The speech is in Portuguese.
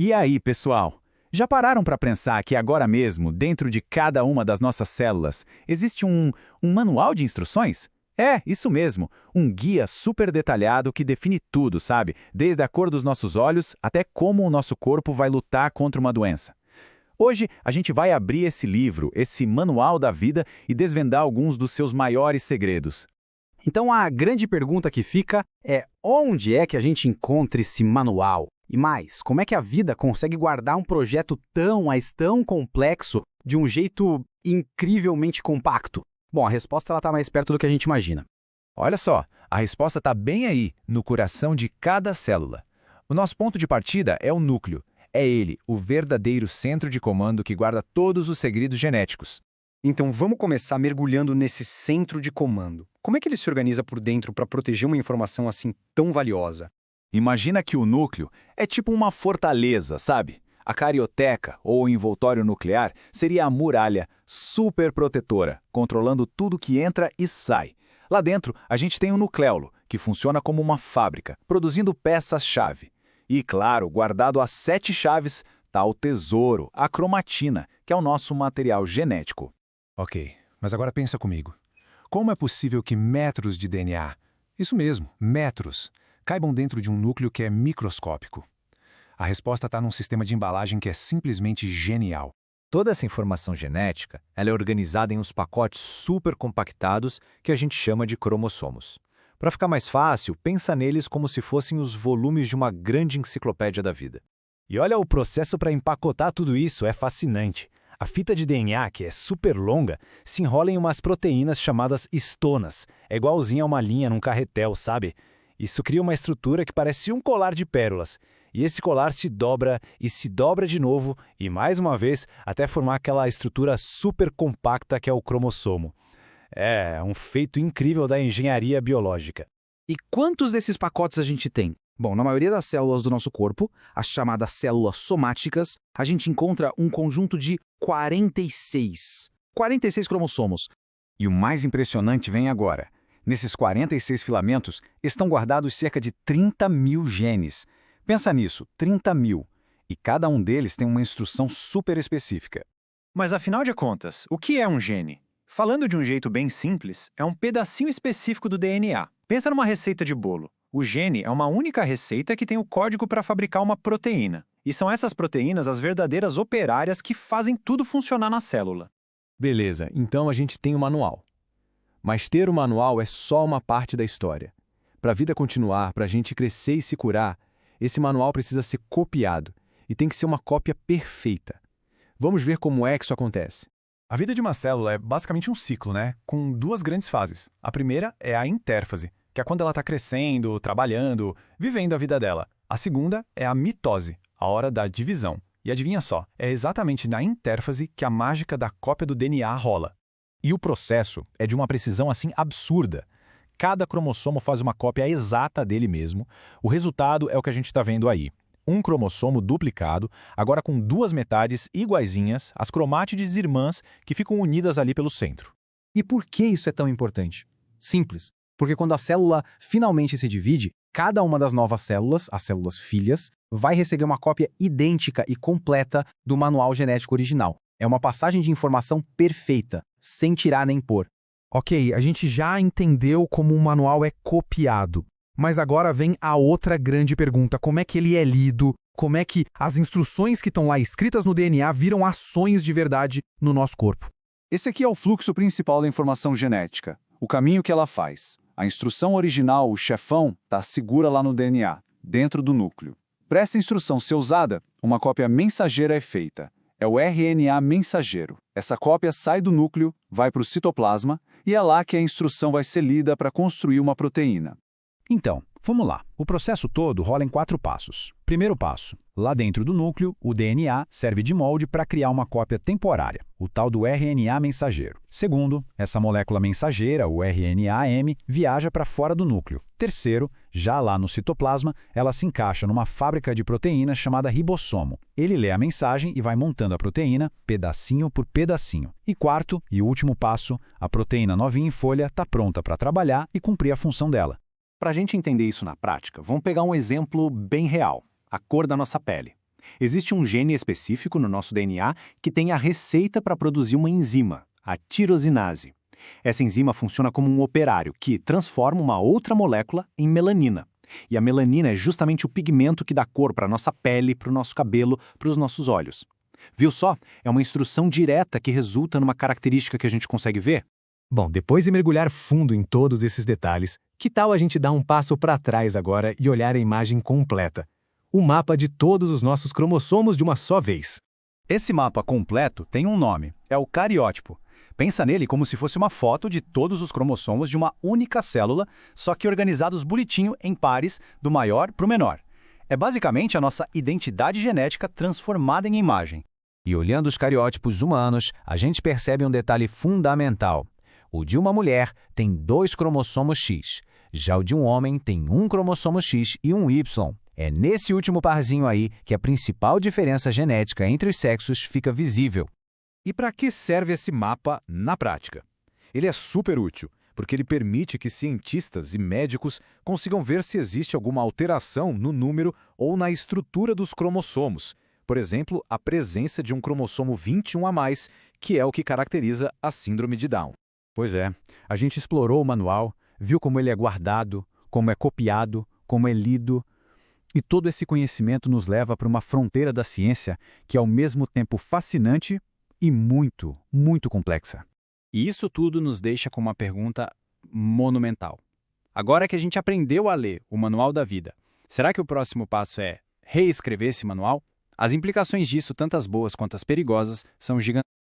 E aí, pessoal? Já pararam para pensar que agora mesmo, dentro de cada uma das nossas células, existe um manual de instruções? É, isso mesmo, um guia super detalhado que define tudo, sabe? Desde a cor dos nossos olhos até como o nosso corpo vai lutar contra uma doença. Hoje, a gente vai abrir esse livro, esse manual da vida e desvendar alguns dos seus maiores segredos. Então a grande pergunta que fica é onde é que a gente encontra esse manual? E mais, como é que a vida consegue guardar um projeto mas tão complexo de um jeito incrivelmente compacto? Bom, a resposta está mais perto do que a gente imagina. Olha só, a resposta está bem aí, no coração de cada célula. O nosso ponto de partida é o núcleo. É ele, o verdadeiro centro de comando que guarda todos os segredos genéticos. Então vamos começar mergulhando nesse centro de comando. Como é que ele se organiza por dentro para proteger uma informação assim tão valiosa? Imagina que o núcleo é tipo uma fortaleza, sabe? A carioteca, ou o envoltório nuclear, seria a muralha super protetora, controlando tudo que entra e sai. Lá dentro, a gente tem o nucléolo, que funciona como uma fábrica, produzindo peças-chave. E, claro, guardado às 7 chaves, está o tesouro, a cromatina, que é o nosso material genético. Ok, mas agora pensa comigo. Como é possível que metros de DNA, isso mesmo, metros, caibam dentro de um núcleo que é microscópico? A resposta está num sistema de embalagem que é simplesmente genial. Toda essa informação genética ela é organizada em uns pacotes super compactados que a gente chama de cromossomos. Para ficar mais fácil, pensa neles como se fossem os volumes de uma grande enciclopédia da vida. E olha, o processo para empacotar tudo isso é fascinante. A fita de DNA, que é super longa, se enrola em umas proteínas chamadas histonas. É igualzinho a uma linha num carretel, sabe? Isso cria uma estrutura que parece um colar de pérolas. E esse colar se dobra e se dobra de novo, e mais uma vez, até formar aquela estrutura super compacta que é o cromossomo. É um feito incrível da engenharia biológica. E quantos desses pacotes a gente tem? Bom, na maioria das células do nosso corpo, as chamadas células somáticas, a gente encontra um conjunto de 46. 46 cromossomos. E o mais impressionante vem agora. Nesses 46 filamentos estão guardados cerca de 30 mil genes. Pensa nisso, 30 mil. E cada um deles tem uma instrução super específica. Mas afinal de contas, o que é um gene? Falando de um jeito bem simples, é um pedacinho específico do DNA. Pensa numa receita de bolo. O gene é uma única receita que tem o código para fabricar uma proteína. E são essas proteínas as verdadeiras operárias que fazem tudo funcionar na célula. Beleza, então a gente tem o manual. Mas ter o manual é só uma parte da história. Para a vida continuar, para a gente crescer e se curar, esse manual precisa ser copiado. E tem que ser uma cópia perfeita. Vamos ver como é que isso acontece. A vida de uma célula é basicamente um ciclo, né? Com duas grandes fases. A primeira é a intérfase, que é quando ela está crescendo, trabalhando, vivendo a vida dela. A segunda é a mitose, a hora da divisão. E adivinha só, é exatamente na intérfase que a mágica da cópia do DNA rola. E o processo é de uma precisão assim absurda. Cada cromossomo faz uma cópia exata dele mesmo. O resultado é o que a gente está vendo aí. Um cromossomo duplicado, agora com duas metades iguaizinhas, as cromátides irmãs que ficam unidas ali pelo centro. E por que isso é tão importante? Simples. Porque quando a célula finalmente se divide, cada uma das novas células, as células filhas, vai receber uma cópia idêntica e completa do manual genético original. É uma passagem de informação perfeita, sem tirar nem pôr. Ok, a gente já entendeu como um manual é copiado. Mas agora vem a outra grande pergunta. Como é que ele é lido? Como é que as instruções que estão lá escritas no DNA viram ações de verdade no nosso corpo? Esse aqui é o fluxo principal da informação genética, o caminho que ela faz. A instrução original, o chefão, está segura lá no DNA, dentro do núcleo. Para essa instrução ser usada, uma cópia mensageira é feita. É o RNA mensageiro. Essa cópia sai do núcleo, vai para o citoplasma, e é lá que a instrução vai ser lida para construir uma proteína. Então, vamos lá. O processo todo rola em 4 passos. Primeiro passo. Lá dentro do núcleo, o DNA serve de molde para criar uma cópia temporária, o tal do RNA mensageiro. Segundo, essa molécula mensageira, o RNA-M, viaja para fora do núcleo. Terceiro, já lá no citoplasma, ela se encaixa numa fábrica de proteína chamada ribossomo. Ele lê a mensagem e vai montando a proteína, pedacinho por pedacinho. E quarto e último passo, a proteína novinha em folha está pronta para trabalhar e cumprir a função dela. Para a gente entender isso na prática, vamos pegar um exemplo bem real, a cor da nossa pele. Existe um gene específico no nosso DNA que tem a receita para produzir uma enzima, a tirosinase. Essa enzima funciona como um operário que transforma uma outra molécula em melanina. E a melanina é justamente o pigmento que dá cor para a nossa pele, para o nosso cabelo, para os nossos olhos. Viu só? É uma instrução direta que resulta numa característica que a gente consegue ver. Bom, depois de mergulhar fundo em todos esses detalhes, que tal a gente dar um passo para trás agora e olhar a imagem completa? O mapa de todos os nossos cromossomos de uma só vez. Esse mapa completo tem um nome, é o cariótipo. Pensa nele como se fosse uma foto de todos os cromossomos de uma única célula, só que organizados bonitinho em pares, do maior para o menor. É basicamente a nossa identidade genética transformada em imagem. E olhando os cariótipos humanos, a gente percebe um detalhe fundamental. O de uma mulher tem 2 cromossomos X, já o de um homem tem um cromossomo X e um Y. É nesse último parzinho aí que a principal diferença genética entre os sexos fica visível. E para que serve esse mapa na prática? Ele é super útil, porque ele permite que cientistas e médicos consigam ver se existe alguma alteração no número ou na estrutura dos cromossomos. Por exemplo, a presença de um cromossomo 21 a mais, que é o que caracteriza a síndrome de Down. Pois é, a gente explorou o manual, viu como ele é guardado, como é copiado, como é lido. E todo esse conhecimento nos leva para uma fronteira da ciência que é ao mesmo tempo fascinante e muito, muito complexa. E isso tudo nos deixa com uma pergunta monumental. Agora que a gente aprendeu a ler o Manual da Vida, será que o próximo passo é reescrever esse manual? As implicações disso, tanto as boas quanto as perigosas, são gigantescas.